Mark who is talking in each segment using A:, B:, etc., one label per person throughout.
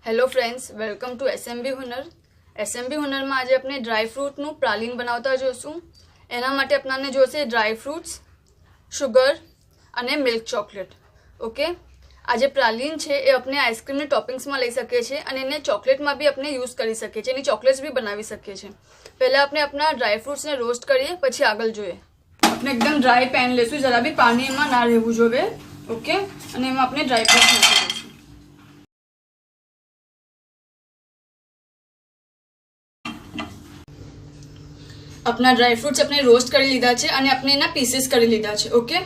A: Hello friends, welcome to SMB Hunar. SMB Hunar में आज अपने ड्राय फ्रूटનું પ્રાલિન બનાવતા જોશું। એના માટે આપણાને જોશે ડ્રાય ફ્રૂટ્સ, શુગર અને મિલ્ક ચોકલેટ। ઓકે, આ જે પ્રાલિન છે એ આપણે આઈસ્ક્રીમની ટોપિંગ્સમાં લઈ શકીએ છીએ અને એને ચોકલેટમાં બી આપણે યુઝ કરી શકીએ છીએ, એની ચોકલેટ્સ બી બનાવી શકીએ છીએ। પહેલાં આપણે આપણા ડ્રાય ફ્રૂટ્સને રોસ્ટ કરીએ, પછી આગળ જોઈએ। આપણે એકદમ ડ્રાય પેન લેશું, જરા બી પાણી એમાં ના રહેવું જોઈએ। ઓકે, અને એમાં આપણે ડ્રાય ફ્રૂટ્સ નાખી દઈશું। अपना ड्राय फ्रूट्स अपने रोस्ट कर लीधा है और अपने एना पीसीस कर लीधा है। ओके,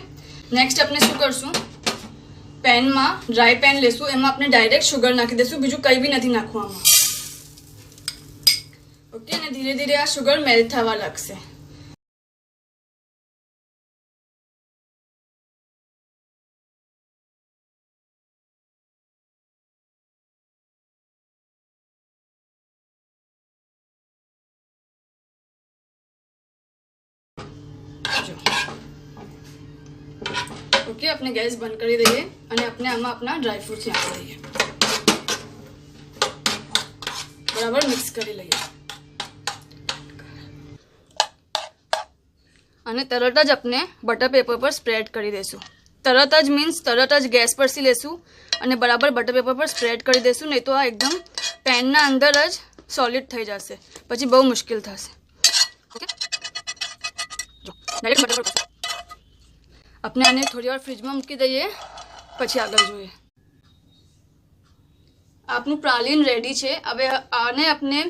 A: नेक्स्ट अपने शू करशू, पेन में ड्राय पेन लेशू, एमां अपने डायरेक्ट शुगर नाखी देशू, बीजू कई भी नहीं नाखवा। ओके, ने धीरे धीरे आ शुगर मेल्ट थवा लगशे। ओके, अपने गैस बंद कर दीजिए और अपने आमा अपना ड्राय फ्रूट्स नाखी दीजिए, बराबर मिक्स कर लीजिए और तरत ज अपने बटर पेपर पर स्प्रेड कर देशू। तरत ज मीन्स तरत ज गैस पर सी लेशू और बराबर बटर पेपर पर स्प्रेड कर देशू, नहीं तो आ एकदम पेन ना अंदर ज सॉलिड थई जशे, पछी बहु मुश्किल थशे। ओके, डायरेक्ट बटर पेपर अपने आने थोड़ी વાર फ्रिज में मूकी दईए, पछी आगळ जोईए। आपनु प्रालिन रेडी छे। हवे आने अपने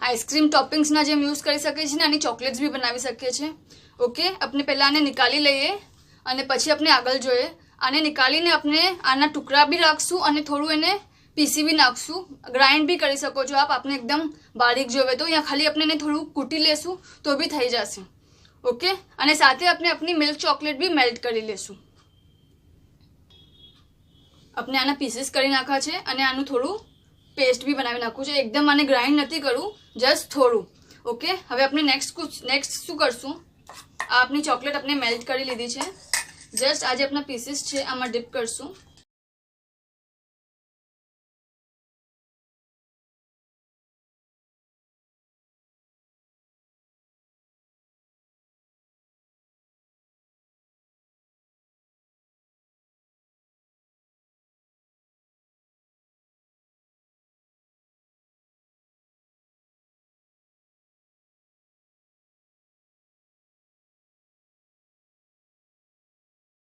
A: आइसक्रीम टॉपिंग्सना जेम यूज करी सकीए छीए, आनी चॉकलेट्स भी बनावी सकीए छीए। ओके, अपने पहला आने निकाली लईए अने पछी अपने आगळ जोईए। आने निकालीने अपने आना टुकड़ा भी राखशू अने थोड़ुं एने पीसी भी नाखशू, ग्राइंड भी करी सको छो आप। आपने एकदम बारीक जोवे तो या खाली अपने थोड़ुं कूटी लेशू तो भी थई जशे। ओके, અને સાથે આપણે अपनी मिल्क चॉकलेट भी मेल्ट કરી લેશું। આપણે આના પીસીસ કરી નાખા છે અને આનું થોડું પેસ્ટ भी બનાવી નાખવું છે, એકદમ આને ગ્રાઇન્ડ નથી કરું, જસ્ટ થોડું। ઓકે, હવે આપણે નેક્સ્ટ શું કરશું, આ આપની ચોકલેટ આપણે મેલ્ટ કરી લીધી છે, જસ્ટ આજે આપણા પીસીસ છે આમાં ડીપ કરશું।